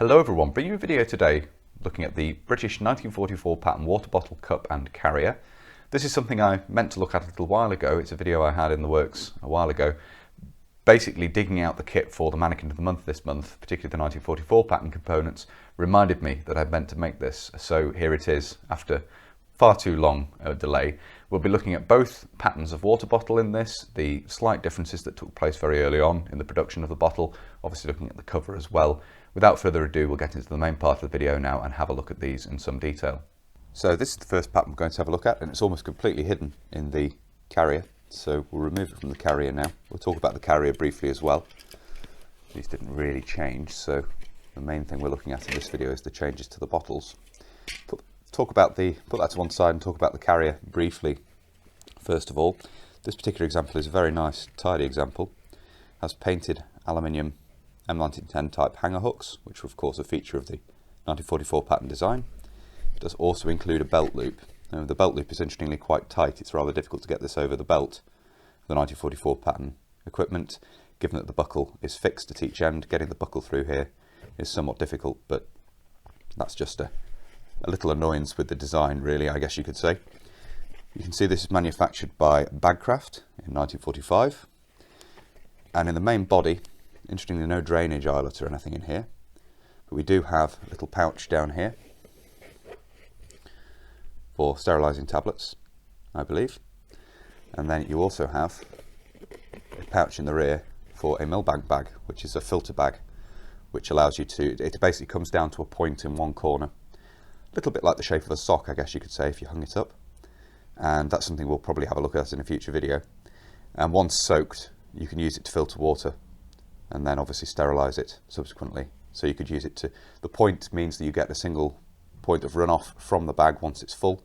Hello everyone, bringing you a video today looking at the British 1944 pattern water bottle, cup and carrier. This is something I meant to look at a little while ago. It's a video I had in the works a while ago, basically digging out the kit for the Mannequin of the Month this month, particularly the 1944 pattern components, reminded me that I'd meant to make this. So here it is, after far too long a delay. We'll be looking at both patterns of water bottle in this, the slight differences that took place very early on in the production of the bottle, obviously looking at the cover as well. Without further ado, we'll get into the main part of the video now and have a look at these in some detail. So this is the first pattern we're going to have a look at, and it's almost completely hidden in the carrier. So we'll remove it from the carrier now. We'll talk about the carrier briefly as well. These didn't really change, so the main thing we're looking at in this video is the changes to the bottles. Put that to one side and talk about the carrier briefly. First of all, this particular example is a very nice, tidy example. It has painted aluminium M1910 type hanger hooks, which are of course a feature of the 1944 pattern design. It does also include a belt loop. Now, the belt loop is interestingly quite tight. It's rather difficult to get this over the belt of the 1944 pattern equipment, given that the buckle is fixed at each end. Getting the buckle through here is somewhat difficult, but that's just a little annoyance with the design, really, I guess you could say. You can see this is manufactured by Bagcraft in 1945, and in the main body, interestingly, no drainage eyelet or anything in here, but we do have a little pouch down here for sterilising tablets, I believe, and then you also have a pouch in the rear for a Millbank bag, which is a filter bag, which allows you to, it basically comes down to a point in one corner, a little bit like the shape of a sock, I guess you could say, if you hung it up, and that's something we'll probably have a look at in a future video. And once soaked, you can use it to filter water and then obviously sterilise it subsequently. So you could use it to, the point means that you get a single point of runoff from the bag once it's full.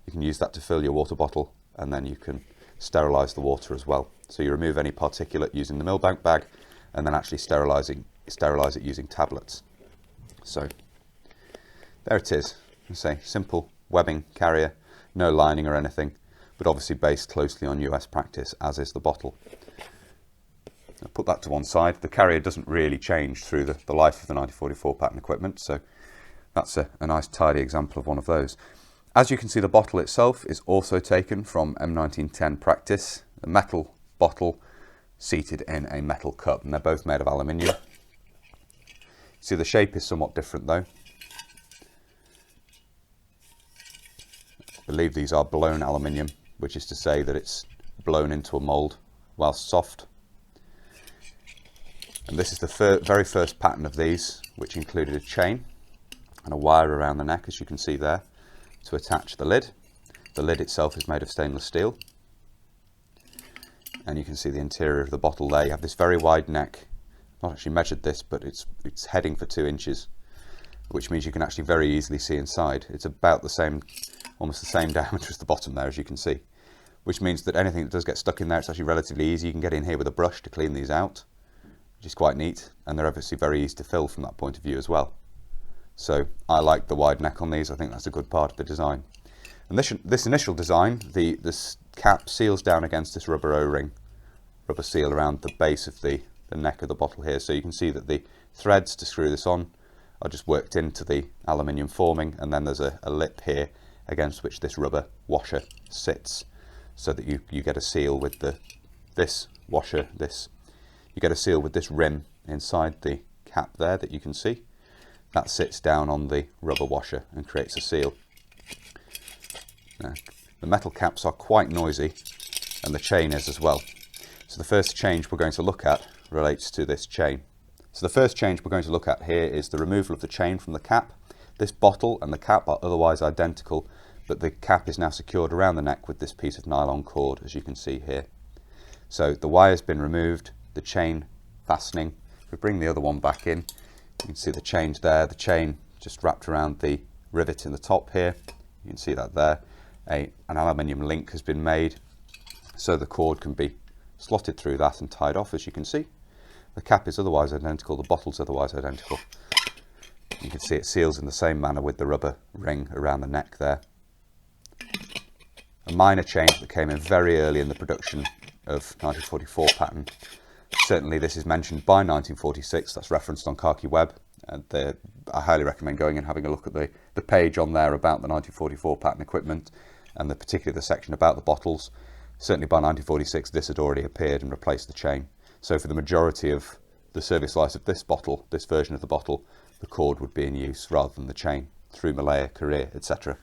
You can use that to fill your water bottle, and then you can sterilise the water as well. So you remove any particulate using the Millbank bag, and then actually sterilise it using tablets. So there it is. Say simple webbing carrier, no lining or anything, but obviously based closely on US practice, as is the bottle. I'll put that to one side. The carrier doesn't really change through the life of the 1944 pattern equipment, so that's a nice tidy example of one of those. As you can see, the bottle itself is also taken from M1910 practice, a metal bottle seated in a metal cup, and they're both made of aluminium. See, the shape is somewhat different though. I believe these are blown aluminium, which is to say that it's blown into a mould whilst soft. And this is the very first pattern of these, which included a chain and a wire around the neck, as you can see there, to attach the lid. The lid itself is made of stainless steel. And you can see the interior of the bottle there. You have this very wide neck. I've not actually measured this, but it's heading for 2 inches, which means you can actually very easily see inside. It's about the same, almost the same diameter as the bottom there, as you can see, which means that anything that does get stuck in there, it's actually relatively easy. You can get in here with a brush to clean these out, which is quite neat, and they're obviously very easy to fill from that point of view as well. So I like the wide neck on these. I think that's a good part of the design. And this initial design, this cap seals down against this rubber O-ring, rubber seal around the base of the neck of the bottle here. So you can see that the threads to screw this on are just worked into the aluminium forming, and then there's a lip here against which this rubber washer sits, so that you get a seal with this washer, you get a seal with this rim inside the cap there that you can see. That sits down on the rubber washer and creates a seal. Now, the metal caps are quite noisy, and the chain is as well. So the first change we're going to look at relates to this chain. So the first change we're going to look at here is the removal of the chain from the cap. This bottle and the cap are otherwise identical, but the cap is now secured around the neck with this piece of nylon cord, as you can see here. So the wire's been removed, the chain fastening. If we bring the other one back in, you can see the chain there, the chain just wrapped around the rivet in the top here. You can see that there. An aluminium link has been made, so the cord can be slotted through that and tied off, as you can see. The cap is otherwise identical, the bottle's otherwise identical. You can see it seals in the same manner with the rubber ring around the neck there. A minor change that came in very early in the production of 1944 pattern. Certainly this is mentioned by 1946, that's referenced on Khaki Web I highly recommend going and having a look at the page on there about the 1944 pattern equipment, and particularly the section about the bottles. Certainly by 1946 this had already appeared and replaced the chain. So for the majority of the service life of this bottle, this version of the bottle, the cord would be in use rather than the chain through Malaya, Korea, etc.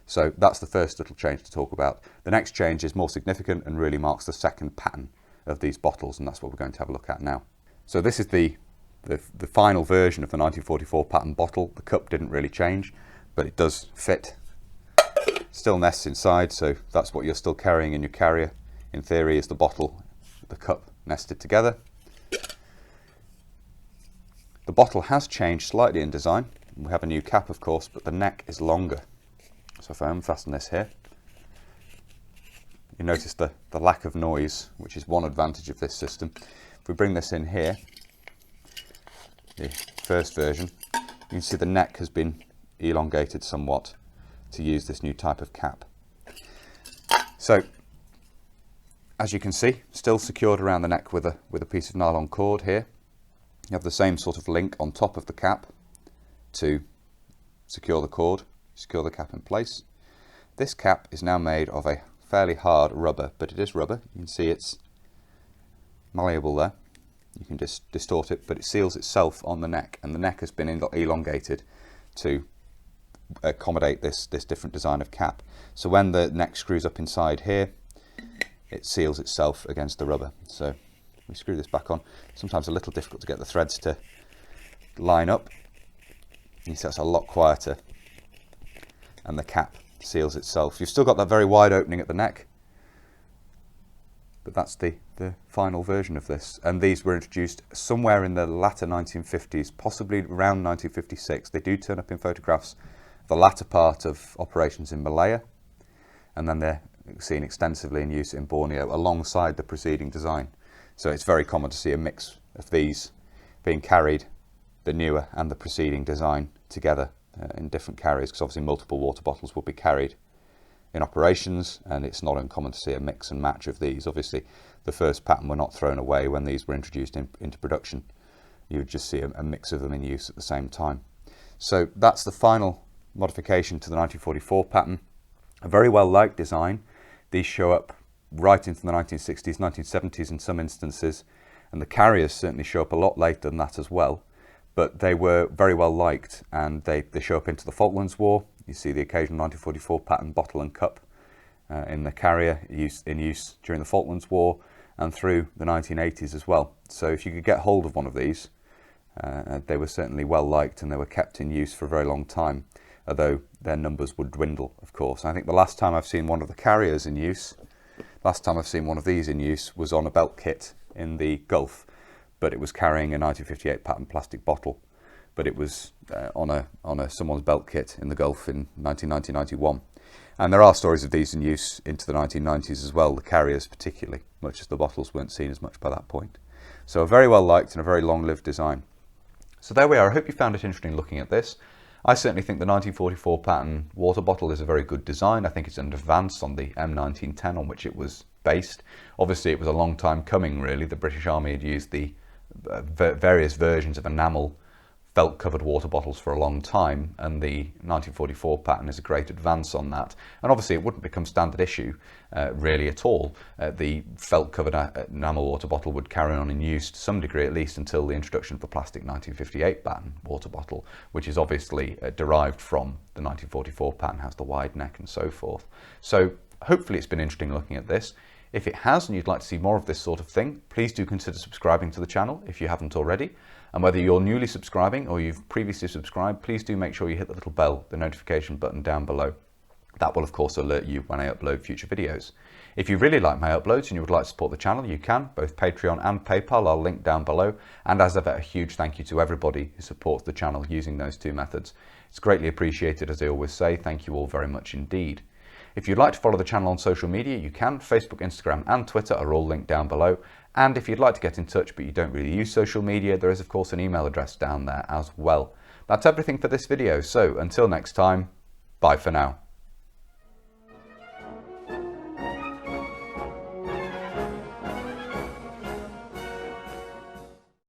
So that's the first little change to talk about. The next change is more significant and really marks the second pattern of these bottles, and that's what we're going to have a look at now. So this is the final version of the 1944 pattern bottle. The cup didn't really change, but it does fit. Still nests inside, so that's what you're still carrying in your carrier. In theory, is the bottle, the cup nested together. The bottle has changed slightly in design. We have a new cap, of course, but the neck is longer. So if I unfasten this here, you notice the lack of noise, which is one advantage of this system. If we bring this in here, the first version, you can see the neck has been elongated somewhat to use this new type of cap. So as you can see, still secured around the neck with a piece of nylon cord here. You have the same sort of link on top of the cap to secure the cord, secure the cap in place. This cap is now made of a fairly hard rubber, but it is rubber. You can see it's malleable there. You can just distort it, but it seals itself on the neck, and the neck has been elongated to accommodate this different design of cap. So when the neck screws up inside here, it seals itself against the rubber. So we screw this back on. Sometimes a little difficult to get the threads to line up. You see that's a lot quieter, and the cap seals itself. You've still got that very wide opening at the neck, but that's the final version of this. And these were introduced somewhere in the latter 1950s, possibly around 1956. They do turn up in photographs the latter part of operations in Malaya, and then they're seen extensively in use in Borneo alongside the preceding design. So it's very common to see a mix of these being carried, the newer and the preceding design, together in different carriers, because obviously multiple water bottles will be carried in operations, and it's not uncommon to see a mix and match of these. Obviously the first pattern were not thrown away when these were introduced into production. You would just see a mix of them in use at the same time. So that's the final modification to the 1944 pattern. A very well liked design. These show up right into the 1960s, 1970s in some instances, and the carriers certainly show up a lot later than that as well. But they were very well liked, and they show up into the Falklands War. You see the occasional 1944 pattern bottle and cup in the carrier in use during the Falklands War and through the 1980s as well. So if you could get hold of one of these, they were certainly well liked, and they were kept in use for a very long time, although their numbers would dwindle, of course. I think the last time I've seen one of the carriers in use, last time I've seen one of these in use was on a belt kit in the Gulf, but it was carrying a 1958 pattern plastic bottle, but it was on someone's belt kit in the Gulf in 1990-91. And there are stories of these in use into the 1990s as well, the carriers particularly, much as the bottles weren't seen as much by that point. So a very well liked and a very long-lived design. So there we are. I hope you found it interesting looking at this. I certainly think the 1944 pattern water bottle is a very good design. I think it's an advance on the M1910 on which it was based. Obviously it was a long time coming really. The British Army had used the various versions of enamel felt covered water bottles for a long time, and the 1944 pattern is a great advance on that. And obviously it wouldn't become standard issue really at all. The felt covered enamel water bottle would carry on in use to some degree at least until the introduction of the plastic 1958 pattern water bottle, which is obviously derived from the 1944 pattern, has the wide neck and so forth. So hopefully it's been interesting looking at this. If it has and you'd like to see more of this sort of thing, please do consider subscribing to the channel if you haven't already. And whether you're newly subscribing or you've previously subscribed, please do make sure you hit the little bell, the notification button down below. That will of course alert you when I upload future videos. If you really like my uploads and you would like to support the channel, you can. Both Patreon and PayPal are linked down below. And as ever, a huge thank you to everybody who supports the channel using those two methods. It's greatly appreciated, as I always say. Thank you all very much indeed. If you'd like to follow the channel on social media, you can. Facebook, Instagram and Twitter are all linked down below. And if you'd like to get in touch but you don't really use social media, there is of course an email address down there as well. That's everything for this video, so until next time, bye for now.